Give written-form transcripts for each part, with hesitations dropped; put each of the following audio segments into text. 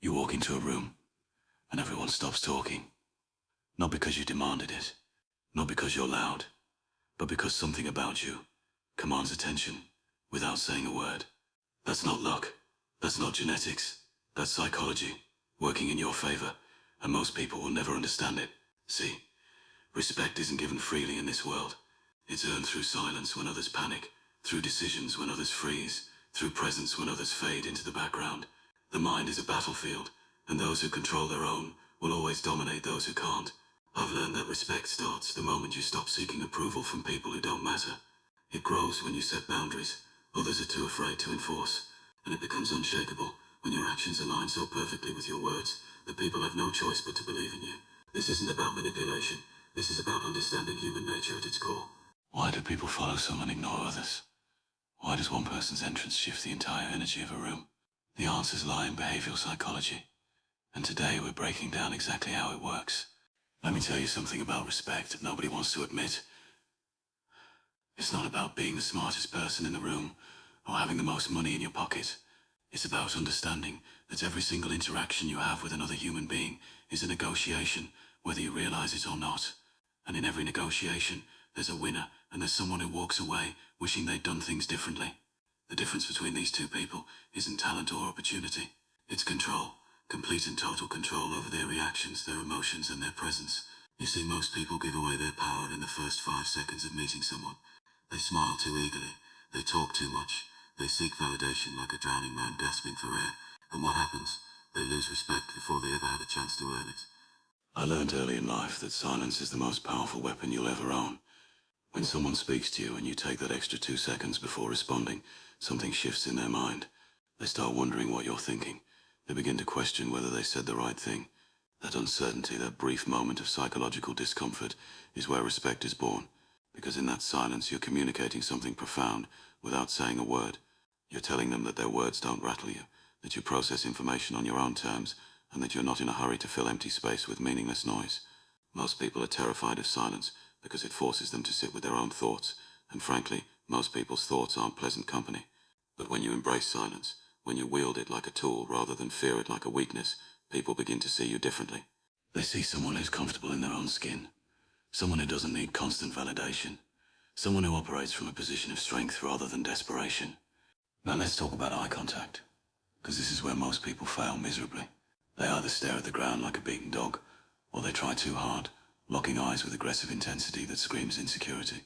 You walk into a room, and everyone stops talking. Not because you demanded it, not because you're loud, but because something about you commands attention without saying a word. That's not luck. That's not genetics. That's psychology, working in your favor, and most people will never understand it. See, respect isn't given freely in this world. It's earned through silence when others panic, through decisions when others freeze, through presence when others fade into the background. The mind is a battlefield, and those who control their own will always dominate those who can't. I've learned that respect starts the moment you stop seeking approval from people who don't matter. It grows when you set boundaries others are too afraid to enforce, and it becomes unshakable when your actions align so perfectly with your words that people have no choice but to believe in you. This isn't about manipulation. This is about understanding human nature at its core. Why do people follow some and ignore others? Why does one person's entrance shift the entire energy of a room? The answers lie in behavioral psychology, and today we're breaking down exactly how it works. Let me tell you something about respect that nobody wants to admit. It's not about being the smartest person in the room or having the most money in your pocket. It's about understanding that every single interaction you have with another human being is a negotiation, whether you realize it or not. And in every negotiation, there's a winner and there's someone who walks away wishing they'd done things differently. The difference between these two people isn't talent or opportunity. It's control. Complete and total control over their reactions, their emotions, and their presence. You see, most people give away their power in the first 5 seconds of meeting someone. They smile too eagerly. They talk too much. They seek validation like a drowning man gasping for air. And what happens? They lose respect before they ever had a chance to earn it. I learned early in life that silence is the most powerful weapon you'll ever own. When someone speaks to you and you take that extra 2 seconds before responding, something shifts in their mind. They start wondering what you're thinking. They begin to question whether they said the right thing. That uncertainty, that brief moment of psychological discomfort, is where respect is born. Because in that silence, you're communicating something profound without saying a word. You're telling them that their words don't rattle you, that you process information on your own terms, and that you're not in a hurry to fill empty space with meaningless noise. Most people are terrified of silence because it forces them to sit with their own thoughts, and frankly, most people's thoughts aren't pleasant company. But when you embrace silence, when you wield it like a tool rather than fear it like a weakness, people begin to see you differently. They see someone who's comfortable in their own skin, someone who doesn't need constant validation, someone who operates from a position of strength rather than desperation. Now let's talk about eye contact, because this is where most people fail miserably. They either stare at the ground like a beaten dog, or they try too hard, locking eyes with aggressive intensity that screams insecurity.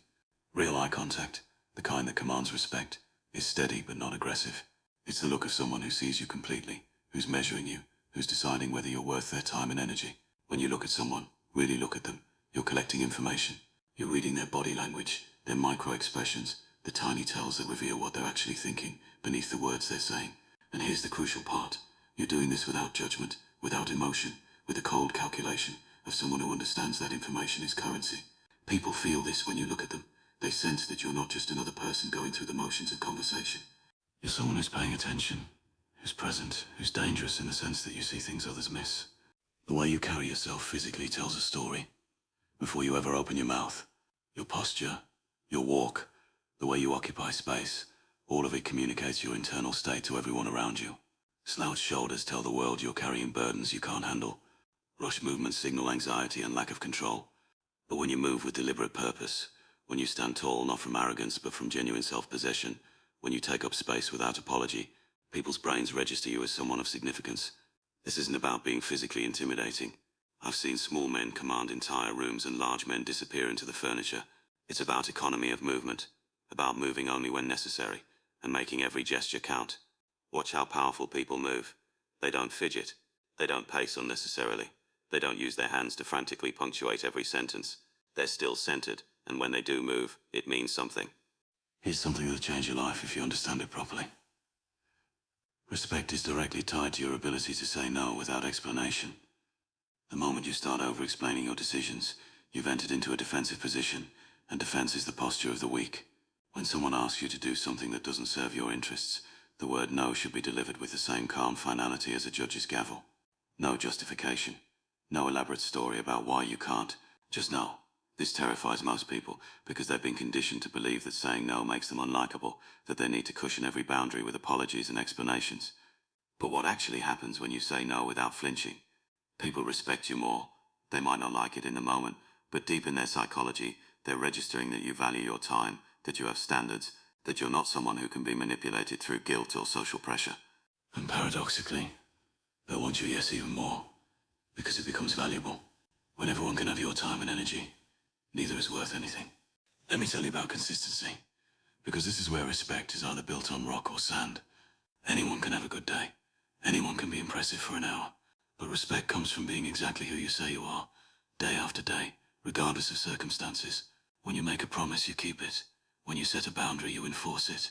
Real eye contact, the kind that commands respect, is steady but not aggressive. It's the look of someone who sees you completely, who's measuring you, who's deciding whether you're worth their time and energy. When you look at someone, really look at them, you're collecting information. You're reading their body language, their micro-expressions, the tiny tells that reveal what they're actually thinking beneath the words they're saying. And here's the crucial part. You're doing this without judgment, without emotion, with the cold calculation of someone who understands that information is currency. People feel this when you look at them. They sense that you're not just another person going through the motions of conversation. You're someone who's paying attention, who's present, who's dangerous in the sense that you see things others miss. The way you carry yourself physically tells a story. Before you ever open your mouth, your posture, your walk, the way you occupy space, all of it communicates your internal state to everyone around you. Slouched shoulders tell the world you're carrying burdens you can't handle. Rush movements signal anxiety and lack of control. But when you move with deliberate purpose, when you stand tall not from arrogance but from genuine self-possession, when you take up space without apology, people's brains register you as someone of significance. This isn't about being physically intimidating. I've seen small men command entire rooms and large men disappear into the furniture. It's about economy of movement, about moving only when necessary, and making every gesture count. Watch how powerful people move. They don't fidget. They don't pace unnecessarily. They don't use their hands to frantically punctuate every sentence. They're still centered, and when they do move, it means something. Here's something that'll change your life if you understand it properly. Respect is directly tied to your ability to say no without explanation. The moment you start over-explaining your decisions, you've entered into a defensive position, and defense is the posture of the weak. When someone asks you to do something that doesn't serve your interests, the word no should be delivered with the same calm finality as a judge's gavel. No justification. No elaborate story about why you can't. Just no. This terrifies most people because they've been conditioned to believe that saying no makes them unlikable, that they need to cushion every boundary with apologies and explanations. But what actually happens when you say no without flinching? People respect you more. They might not like it in the moment, but deep in their psychology, they're registering that you value your time, that you have standards, that you're not someone who can be manipulated through guilt or social pressure. And paradoxically, they'll want your yes even more, because it becomes valuable. When everyone can have your time and energy, neither is worth anything. Let me tell you about consistency, because this is where respect is either built on rock or sand. Anyone can have a good day. Anyone can be impressive for an hour. But respect comes from being exactly who you say you are, day after day, regardless of circumstances. When you make a promise, you keep it. When you set a boundary, you enforce it.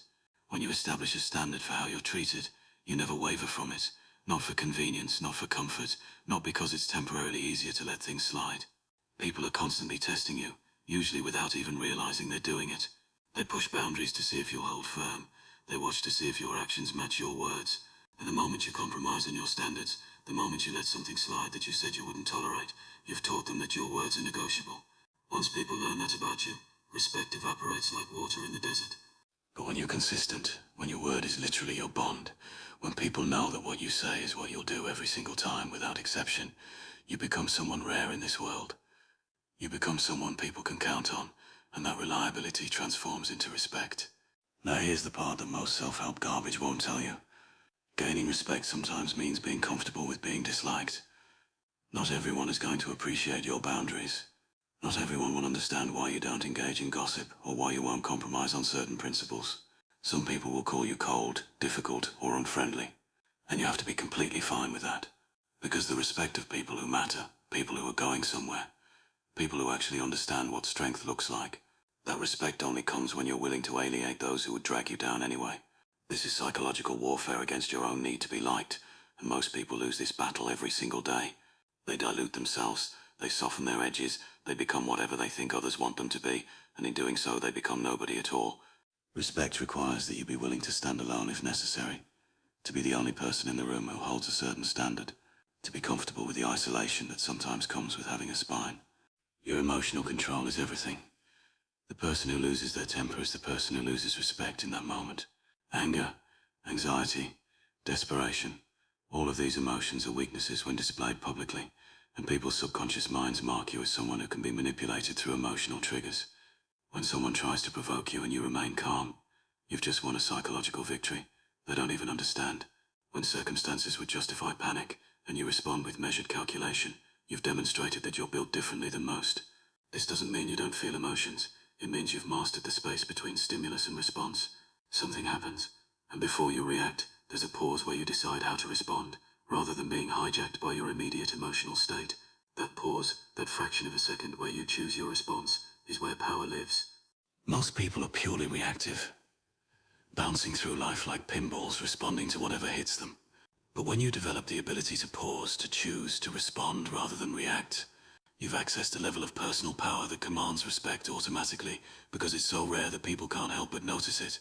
When you establish a standard for how you're treated, you never waver from it. Not for convenience, not for comfort, not because it's temporarily easier to let things slide. People are constantly testing you, usually without even realizing they're doing it. They push boundaries to see if you'll hold firm. They watch to see if your actions match your words. And the moment you compromise on your standards, the moment you let something slide that you said you wouldn't tolerate, you've taught them that your words are negotiable. Once people learn that about you, respect evaporates like water in the desert. But when you're consistent, when your word is literally your bond, when people know that what you say is what you'll do every single time without exception, you become someone rare in this world. You become someone people can count on, and that reliability transforms into respect. Now here's the part that most self-help garbage won't tell you. Gaining respect sometimes means being comfortable with being disliked. Not everyone is going to appreciate your boundaries. Not everyone will understand why you don't engage in gossip or why you won't compromise on certain principles. Some people will call you cold, difficult, or unfriendly. And you have to be completely fine with that. Because the respect of people who matter, people who are going somewhere, people who actually understand what strength looks like, that respect only comes when you're willing to alienate those who would drag you down anyway. This is psychological warfare against your own need to be liked, and most people lose this battle every single day. They dilute themselves, they soften their edges, they become whatever they think others want them to be, and in doing so they become nobody at all. Respect requires that you be willing to stand alone if necessary, to be the only person in the room who holds a certain standard, to be comfortable with the isolation that sometimes comes with having a spine. Your emotional control is everything. The person who loses their temper is the person who loses respect in that moment. Anger, anxiety, desperation, all of these emotions are weaknesses when displayed publicly, and people's subconscious minds mark you as someone who can be manipulated through emotional triggers. When someone tries to provoke you and you remain calm, you've just won a psychological victory they don't even understand. When circumstances would justify panic, and you respond with measured calculation, you've demonstrated that you're built differently than most. This doesn't mean you don't feel emotions. It means you've mastered the space between stimulus and response. Something happens, and before you react, there's a pause where you decide how to respond, rather than being hijacked by your immediate emotional state. That pause, that fraction of a second where you choose your response, is where power lives. Most people are purely reactive, bouncing through life like pinballs, responding to whatever hits them. But when you develop the ability to pause, to choose, to respond rather than react, you've accessed a level of personal power that commands respect automatically, because it's so rare that people can't help but notice it.